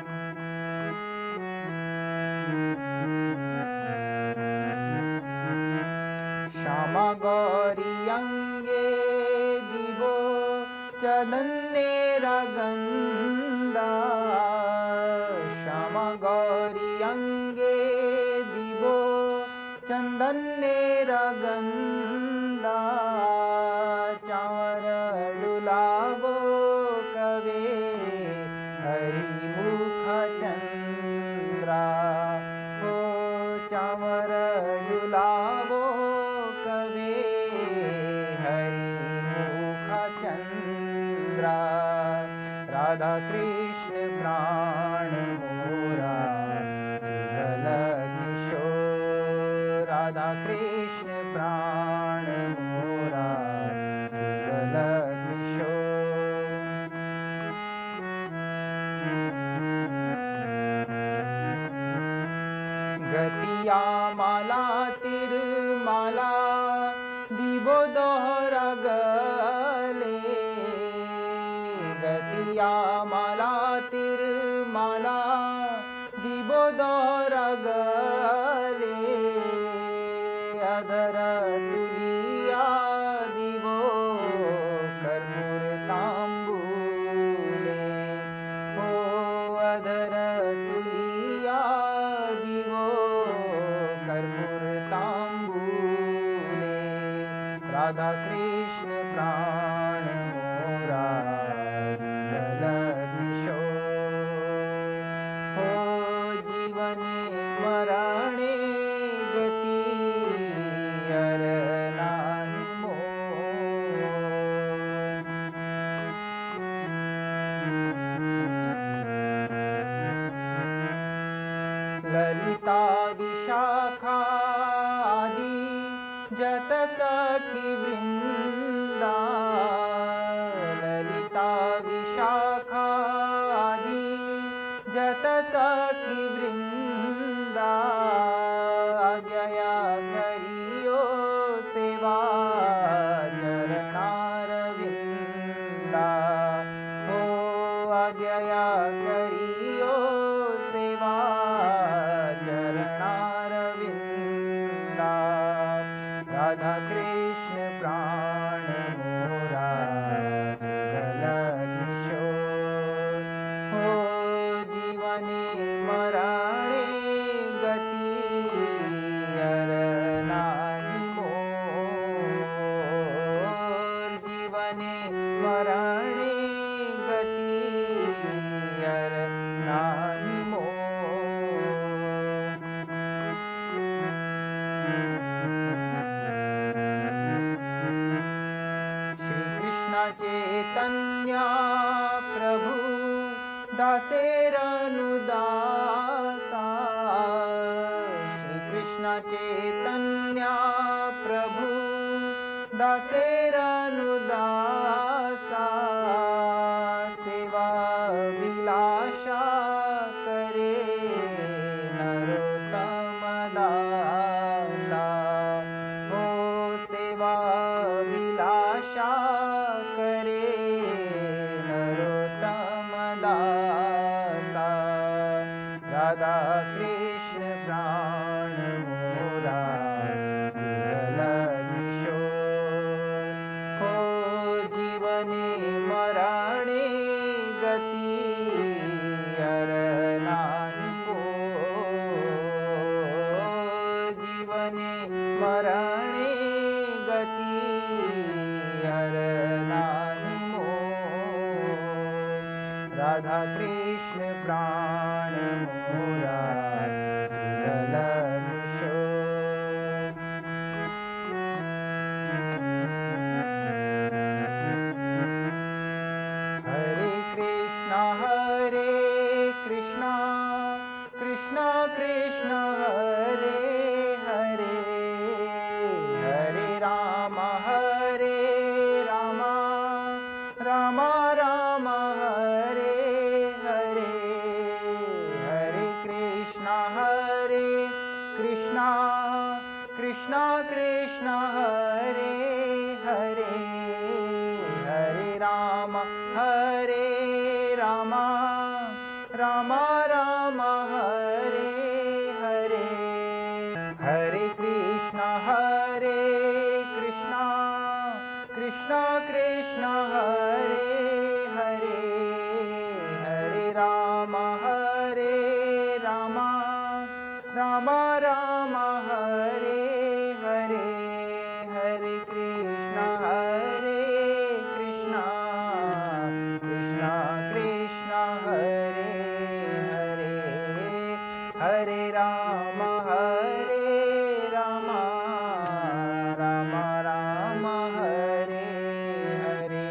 श्यामा गौरी अंगे दिवो चंदने रगंदा। श्यामा गौरी अंगे दिवो चंदने रगंदा। चावर डुलावो कवे हरि मुख चंद्रा हो। चावर डुलावो कवे हरि मुख चंद्रा। राधा कृष्ण प्राण मोरा जुगल किशोर। राधा कृष्ण प्राण मोरा जुगल किशोर। गतिया माला तिरमाला दिवो दोहरा गले। गतिया माला तिरमाला दिवो दोहरा गले। अधर तुलिया दिवो कर्पूर तांबूले हो। अधर तुलिया दिवो कर्पूर तांबूले। राधा कृष्ण प्राण मोरा जुगल किशोर हो। जीवने मरणे गति अर नाही मोर। ललिता विशाखा आदि जत सखी वृंदा। कृष्ण प्राण मोरा जुगल किशोर हो जीवने मरणे गति अर नाही मोर जीवने मरणे गति अर नाही श्री कृष्ण चैतन्य प्रभु दासेरनुदासा श्री कृष्ण चैतन्य प्रभु दासेरनुदासा सेवा विलासा करे नरोत्तम दासा हो सेवा विलासा करे नरोत्तम दासा राधा कृष्ण प्राण मोरा जुगल किशोर हो जीवने मरणे गति अर नाही जीवने मरणे गति अर नाही राधा कृष्ण प्राण मोरा जुगल किशोर हरे Krishna Krishna Krishna Hare Hare Hare Ram Ram Ram Hare Hare Hare Krishna Krishna Krishna Hare Hare Hare Ram Ram Hare Hare Hare Krishna Krishna Hare Hare Hare Ram Ram Ram Hare Hare Hare Krishna Krishna Krishna Hare Hare Hare Ram Ram Ram Hare Hare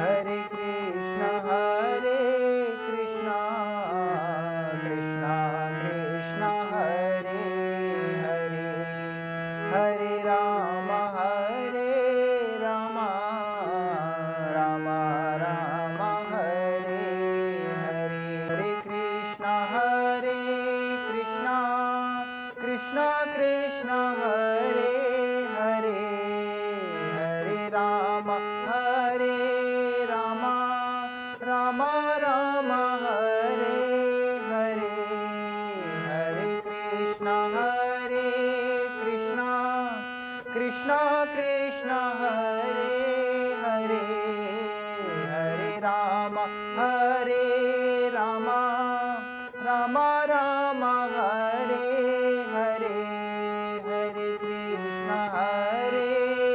Hare Krishna Krishna Krishna Hare Hare Hare Ram Ram Ram Hare Hare Hare Krishna Krishna Hare Hare Hare Ram Ram Ram Hare Hare Hare Krishna Krishna Hare Hare Hare Ram Ram Hare Hare Hare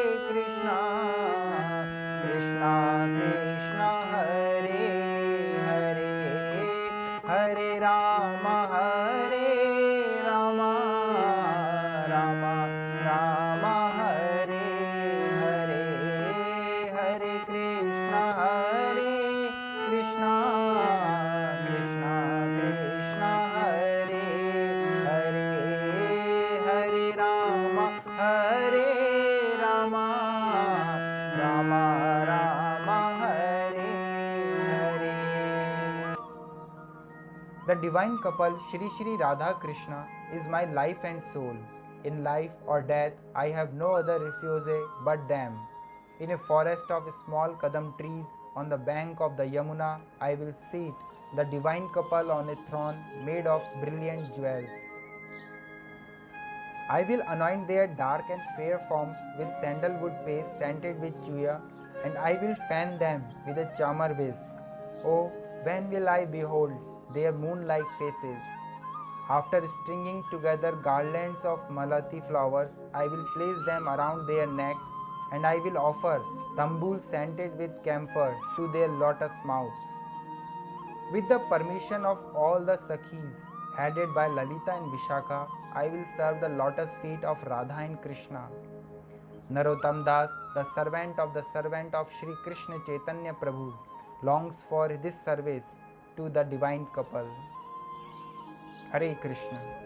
Krishna Krishna Hare Hare Hare Ram Ram Hare Hare Hare Krishna Krishna Hare Hare Hare Ram Ram Hare Hare The divine couple Shri Shri Radha Krishna is my life and soul. In life or death, I have no other refuge but them. In a forest of small kadam trees on the bank of the Yamuna, I will seat the divine couple on a throne made of brilliant jewels. I will anoint their dark and fair forms with sandalwood paste scented with chuya, and I will fan them with a chamar whisk. Oh, when will I behold their moon-like faces? After stringing together garlands of malati flowers, I will place them around their necks, and I will offer tambul scented with camphor to their lotus mouths. With the permission of all the Sakhis, headed by Lalita and Vishakha, I will serve the lotus feet of Radha and Krishna. Narottam Das, the servant of Sri Krishna Chaitanya Prabhu, longs for this service to the divine couple. Hare Krishna.